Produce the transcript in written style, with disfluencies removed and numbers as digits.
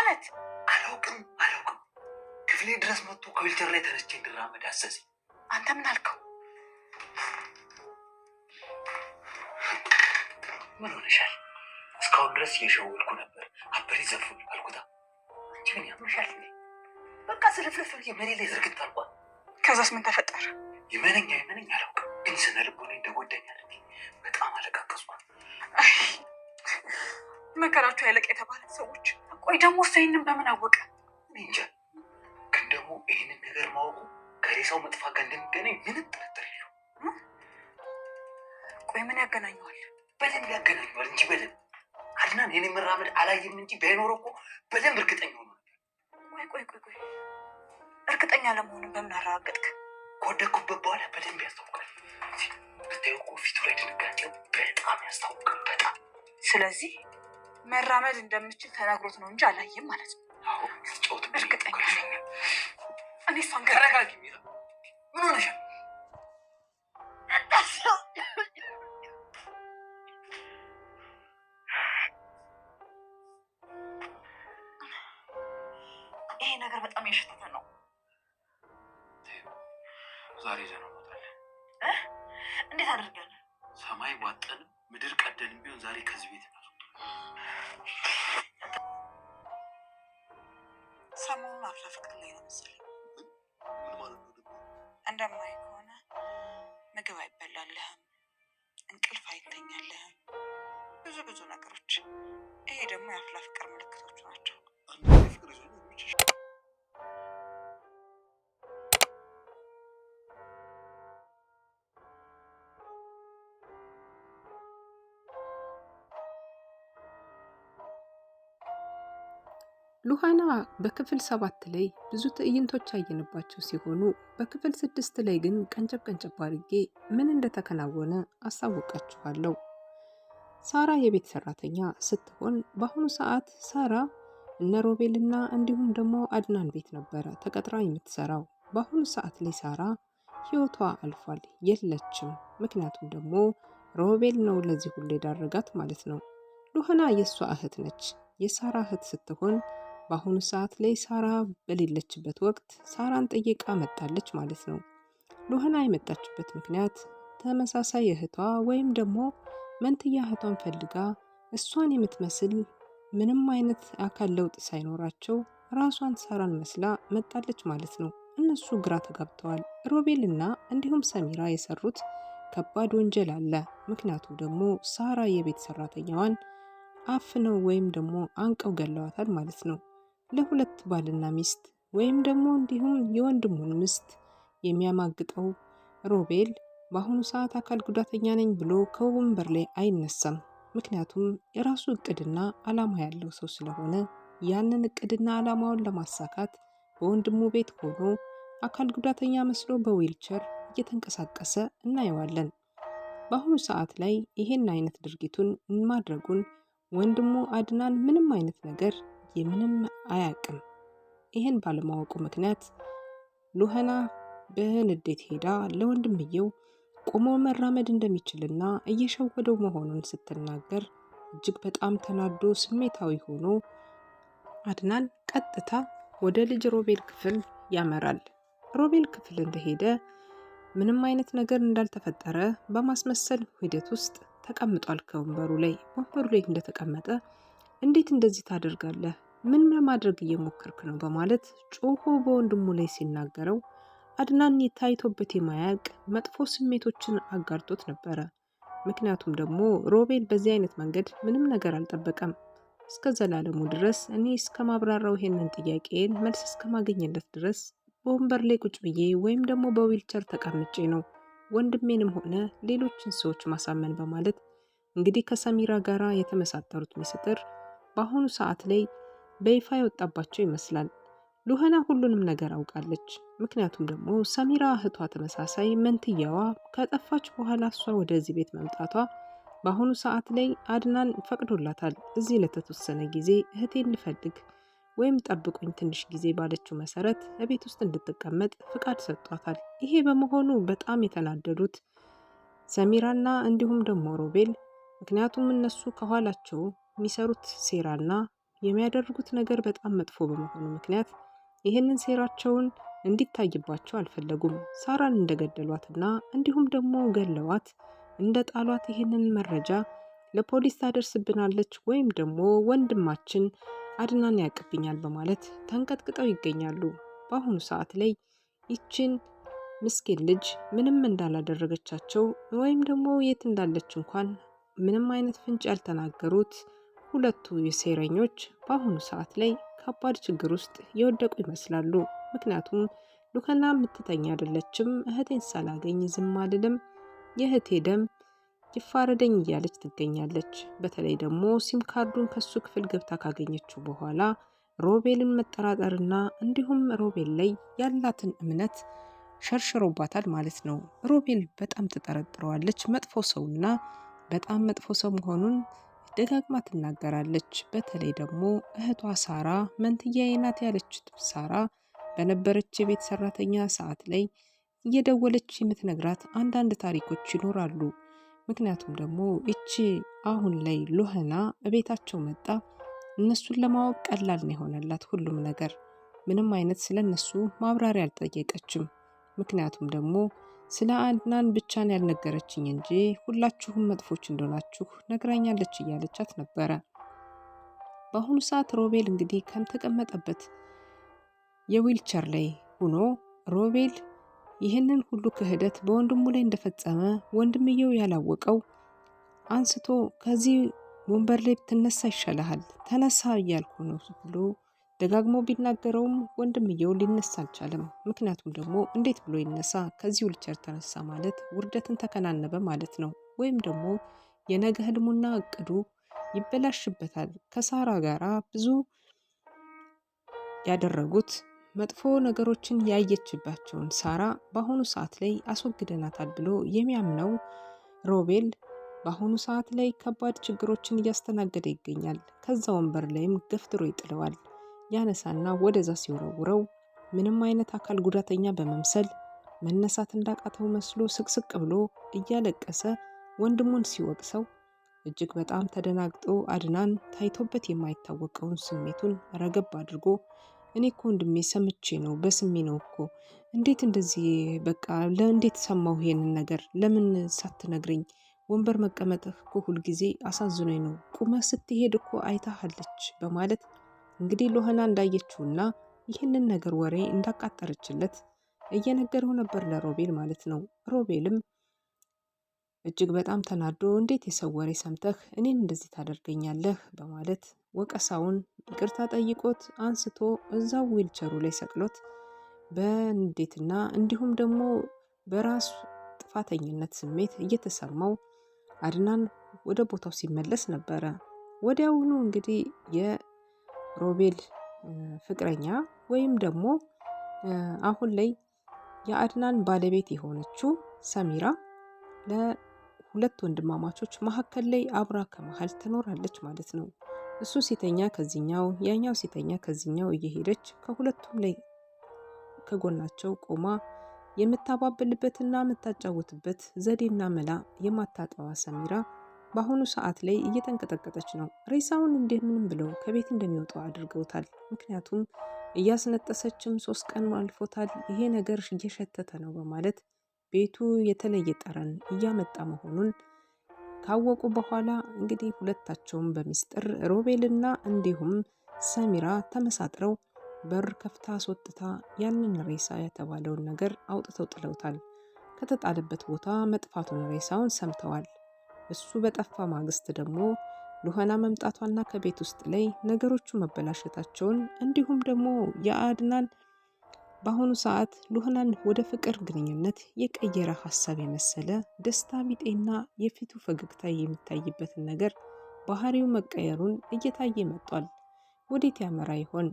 ማለት አላውቅም። ክፍሌ ድረስ መጥቶ ከዊልቸር ላይ ተነስቼ እንድራመድ አዘዘኝ። አንተ ምን አልከው? ምን ሆነሻል? እስካሁን ድረስ እየሸወልኩ ነበር። አበሬ ዘፉን አልኩታ። አንቺ ምን ያምሻል? በቃ ስለፍለፍ መሬት ላይ ዝርግት አልኳት። ከዛስ ምን ተፈጠረ? ይመነኝ አላውቅም፣ ግን ስነ ልቦናዬ እንደጎዳኝ አለኝ። በጣም አለቃቀስኳት። መከራቸው ያለቀ የተባለ ሰዎች። ቆይ ደግሞ ይህንን በምን አወቀ? እንጃ፣ ግን ደግሞ ይህንን ነገር ማወቁ ከሬሳው መጥፋት ጋር እንደሚገናኝ ምንም ጥርጥር የለውም። ቆይ ምን ያገናኘዋል? በደንብ ያገናኘዋል እንጂ በደንብ። አድናን የኔ መራመድ አላየም እንጂ ባይኖር እኮ በደንብ እርግጠኛ ሆኖ ነበር። ቆይ እርግጠኛ ለመሆኑን በምን አረጋገጥክ? ከወደኩበት በኋላ በደንብ ያስታውቃል። ብታዩ እኮ ፊቱ ላይ ድንጋጤው በጣም ያስታውቃል። በጣም ስለዚህ መራመድ እንደምችል ተነግሮት ነው እንጂ አላየም ማለት ነው። አዎ ጮት እርግጠኛ ነኝ። እኔ እሷን ተረጋጊ። ምን ሆነሻል? ይሄ ነገር በጣም የሸተተ ነው። ዛሬ ዘና እንወጣለን። እንዴት አድርገን? ሰማይ ዋጠን ምድር ቀደንም ቢሆን ዛሬ ከዚህ ቤት ነው። ሰሞኑን አፍላ ፍቅር ላይ ነው መሰለኝ። ምን ማለት ነው ደግሞ? እንደማይ ከሆነ ምግብ አይበላልህም፣ እንቅልፍ አይተኛልህም፣ ብዙ ነገሮች። ይሄ ደግሞ የአፍላ ፍቅር ምልክቶች ናቸው። ፍቅር ይዞ ሉሃና በክፍል 7 ላይ ብዙ ትዕይንቶች ያየንባቸው ሲሆኑ በክፍል 6 ላይ ግን ቀንጨብ አድርጌ ምን እንደተከናወነ አሳውቃችኋለሁ። ሳራ የቤት ሰራተኛ ስትሆን በአሁኑ ሰዓት ሳራ እነ ሮቤልና እንዲሁም ደግሞ አድናን ቤት ነበረ ተቀጥራ የምትሰራው። በአሁኑ ሰዓት ላይ ሳራ ህይወቷ አልፏል፣ የለችም። ምክንያቱም ደግሞ ሮቤል ነው ለዚህ ሁሉ የዳረጋት ማለት ነው። ሉሃና የእሷ እህት ነች፣ የሳራ እህት ስትሆን በአሁኑ ሰዓት ላይ ሳራ በሌለችበት ወቅት ሳራን ጠይቃ መጣለች ማለት ነው። ሉሃና የመጣችበት ምክንያት ተመሳሳይ እህቷ ወይም ደግሞ መንትያ እህቷን ፈልጋ እሷን የምትመስል ምንም አይነት አካል ለውጥ ሳይኖራቸው ራሷን ሳራን መስላ መጣለች ማለት ነው። እነሱ ግራ ተጋብተዋል። ሮቤል እና እንዲሁም ሰሚራ የሰሩት ከባድ ወንጀል አለ። ምክንያቱም ደግሞ ሳራ የቤት ሰራተኛዋን አፍነው ወይም ደግሞ አንቀው ገለዋታል ማለት ነው። ለሁለት ባልና ሚስት ወይም ደግሞ እንዲሁም የወንድሙን ሚስት የሚያማግጠው ሮቤል በአሁኑ ሰዓት አካል ጉዳተኛ ነኝ ብሎ ከወንበር ላይ አይነሳም። ምክንያቱም የራሱ እቅድና አላማ ያለው ሰው ስለሆነ ያንን እቅድና አላማውን ለማሳካት በወንድሙ ቤት ሆኖ አካል ጉዳተኛ መስሎ በዊልቸር እየተንቀሳቀሰ እናየዋለን። በአሁኑ ሰዓት ላይ ይሄን አይነት ድርጊቱን ማድረጉን ወንድሙ አድናን ምንም አይነት ነገር የምንም አያውቅም። ይሄን ባለማወቁ ምክንያት ሉሃና በንዴት ሄዳ ለወንድምየው ቆሞ መራመድ እንደሚችልና እየሸወደው መሆኑን ስትናገር እጅግ በጣም ተናዶ ስሜታዊ ሆኖ አድናን ቀጥታ ወደ ልጅ ሮቤል ክፍል ያመራል። ሮቤል ክፍል እንደሄደ ምንም አይነት ነገር እንዳልተፈጠረ በማስመሰል ሂደት ውስጥ ተቀምጧል። ከወንበሩ ላይ እንደተቀመጠ እንዴት እንደዚህ ታደርጋለህ? ምን ለማድረግ እየሞከርክ ነው? በማለት ጮሆ በወንድሙ ላይ ሲናገረው አድናን ታይቶበት የማያውቅ መጥፎ ስሜቶችን አጋርጦት ነበረ። ምክንያቱም ደግሞ ሮቤል በዚህ አይነት መንገድ ምንም ነገር አልጠበቀም። እስከ ዘላለሙ ድረስ እኔ እስከ ማብራራው ይሄንን ጥያቄን መልስ እስከማገኘለት ድረስ በወንበር ላይ ቁጭ ብዬ ወይም ደግሞ በዊልቸር ተቀምጬ ነው ወንድሜንም ሆነ ሌሎችን ሰዎች ማሳመን በማለት እንግዲህ ከሰሚራ ጋራ የተመሳጠሩት ሚስጥር በአሁኑ ሰዓት ላይ በይፋ የወጣባቸው ይመስላል። ሉሃና ሁሉንም ነገር አውቃለች። ምክንያቱም ደግሞ ሰሚራ እህቷ ተመሳሳይ መንትያዋ ከጠፋች በኋላ እሷ ወደዚህ ቤት መምጣቷ በአሁኑ ሰዓት ላይ አድናን ፈቅዶላታል። እዚህ ለተወሰነ ጊዜ እህቴን ልፈልግ ወይም ጠብቁኝ ትንሽ ጊዜ ባለችው መሰረት በቤት ውስጥ እንድትቀመጥ ፍቃድ ሰጥቷታል። ይሄ በመሆኑ በጣም የተናደዱት ሰሚራና እንዲሁም ደግሞ ሮቤል፣ ምክንያቱም እነሱ ከኋላቸው የሚሰሩት ሴራና የሚያደርጉት ነገር በጣም መጥፎ በመሆኑ ምክንያት ይህንን ሴራቸውን እንዲታይባቸው አልፈለጉም። ሳራን እንደገደሏትና እንዲሁም ደግሞ ገለዋት እንደ ጣሏት ይህንን መረጃ ለፖሊስ ታደርስብናለች ወይም ደግሞ ወንድማችን አድናን ያቅብኛል በማለት ተንቀጥቅጠው ይገኛሉ። በአሁኑ ሰዓት ላይ ይችን ምስኪን ልጅ ምንም እንዳላደረገቻቸው ወይም ደግሞ የት እንዳለች እንኳን ምንም አይነት ፍንጭ ያልተናገሩት ሁለቱ ሴረኞች በአሁኑ ሰዓት ላይ ከባድ ችግር ውስጥ የወደቁ ይመስላሉ። ምክንያቱም ሉከና የምትተኛ አይደለችም። እህቴን ሳላገኝ ዝም አልልም፣ የእህቴ ደም ይፋረደኝ እያለች ትገኛለች። በተለይ ደግሞ ሲም ካርዱን ከሱ ክፍል ገብታ ካገኘችው በኋላ ሮቤልን መጠራጠርና እንዲሁም ሮቤል ላይ ያላትን እምነት ሸርሽሮባታል ማለት ነው። ሮቤል በጣም ትጠረጥረዋለች። መጥፎ ሰውና በጣም መጥፎ ሰው መሆኑን ደጋግማ ትናገራለች። በተለይ ደግሞ እህቷ ሳራ መንትያዬ ናት ያለችት ሳራ በነበረች የቤት ሰራተኛ ሰዓት ላይ እየደወለች የምትነግራት አንዳንድ ታሪኮች ይኖራሉ። ምክንያቱም ደግሞ እቺ አሁን ላይ ሉህና እቤታቸው መጣ እነሱን ለማወቅ ቀላል ነው የሆነላት ሁሉም ነገር። ምንም አይነት ስለነሱ ማብራሪያ አልጠየቀችም። ምክንያቱም ደግሞ ስለ አድናን ብቻን ያልነገረችኝ እንጂ ሁላችሁም መጥፎች እንደሆናችሁ ነግራኛለች እያለቻት ነበረ። በአሁኑ ሰዓት ሮቤል እንግዲህ ከተቀመጠበት የዊልቸር ላይ ሆኖ ሮቤል ይህንን ሁሉ ክህደት በወንድሙ ላይ እንደፈጸመ ወንድምየው ያላወቀው አንስቶ ከዚህ ወንበር ላይ ብትነሳ ይሻልሃል፣ ተነሳ እያልኩ ነው ብሎ ደጋግሞ ቢናገረውም ወንድምየው ሊነሳ አልቻለም። ምክንያቱም ደግሞ እንዴት ብሎ ይነሳ? ከዚህ ዊልቸር ተነሳ ማለት ውርደትን ተከናነበ ማለት ነው። ወይም ደግሞ የነገ ህልሙና እቅዱ ይበላሽበታል። ከሳራ ጋራ ብዙ ያደረጉት መጥፎ ነገሮችን ያየችባቸውን ሳራ በአሁኑ ሰዓት ላይ አስወግደናታል ብሎ የሚያምነው ሮቤል በአሁኑ ሰዓት ላይ ከባድ ችግሮችን እያስተናገደ ይገኛል። ከዛ ወንበር ላይም ገፍትሮ ይጥለዋል። ያነሳና ወደዛ ሲወረውረው ምንም አይነት አካል ጉዳተኛ በመምሰል መነሳት እንዳቃተው መስሎ ስቅስቅ ብሎ እያለቀሰ ወንድሙን ሲወቅሰው እጅግ በጣም ተደናግጦ አድናን ታይቶበት የማይታወቀውን ስሜቱን ረገብ አድርጎ እኔ እኮ ወንድሜ ሰምቼ ነው በስሜ ነው እኮ እንዴት እንደዚህ በቃ ለእንዴት ሰማሁ ይሄንን ነገር ለምን ሳትነግረኝ? ወንበር መቀመጥህ እኮ ሁልጊዜ አሳዝኖኝ ነው፣ ቁመህ ስትሄድ እኮ አይታሃለች በማለት እንግዲህ ሉህና እንዳየችውና ይህንን ነገር ወሬ እንዳቃጠረችለት እየነገረው ነበር ለሮቤል ማለት ነው። ሮቤልም እጅግ በጣም ተናዶ እንዴት የሰው ወሬ ሰምተህ እኔን እንደዚህ ታደርገኛለህ በማለት ወቀሳውን ይቅርታ ጠይቆት አንስቶ እዛው ዊልቸሩ ላይ ሰቅሎት በንዴትና እንዲሁም ደግሞ በራሱ ጥፋተኝነት ስሜት እየተሰማው አድናን ወደ ቦታው ሲመለስ ነበረ። ወዲያውኑ እንግዲህ የሮቤል ፍቅረኛ ወይም ደግሞ አሁን ላይ የአድናን ባለቤት የሆነችው ሰሚራ ለሁለት ወንድማማቾች መካከል ላይ አብራ ከመሃል ትኖራለች ማለት ነው። እሱ ሲተኛ ከዚህኛው ያኛው ሲተኛ ከዚህኛው እየሄደች ከሁለቱም ላይ ከጎናቸው ቆማ የምታባብልበትና የምታጫወትበት ዘዴና መላ የማታጠዋ ሰሚራ በአሁኑ ሰዓት ላይ እየተንቀጠቀጠች ነው። ሬሳውን እንደምንም ብለው ከቤት እንደሚወጡ አድርገውታል። ምክንያቱም እያስነጠሰችም 3 ቀን አልፎታል፣ ይሄ ነገር እየሸተተ ነው በማለት ቤቱ የተለየ ጠረን እያመጣ መሆኑን ካወቁ በኋላ እንግዲህ ሁለታቸውም በሚስጥር ሮቤልና እንዲሁም ሰሚራ ተመሳጥረው በር ከፍታ አስወጥታ ያንን ሬሳ የተባለውን ነገር አውጥተው ጥለውታል። ከተጣለበት ቦታ መጥፋቱን ሬሳውን ሰምተዋል። እሱ በጠፋ ማግስት ደግሞ ሉህና መምጣቷና ከቤት ውስጥ ላይ ነገሮቹ መበላሸታቸውን እንዲሁም ደግሞ የአድናን በአሁኑ ሰዓት ሉህናን ወደ ፍቅር ግንኙነት የቀየረ ሀሳብ የመሰለ ደስታ ቢጤና የፊቱ ፈገግታ የሚታይበትን ነገር ባህሪው መቀየሩን እየታየ መጥቷል። ወዴት ያመራ ይሆን?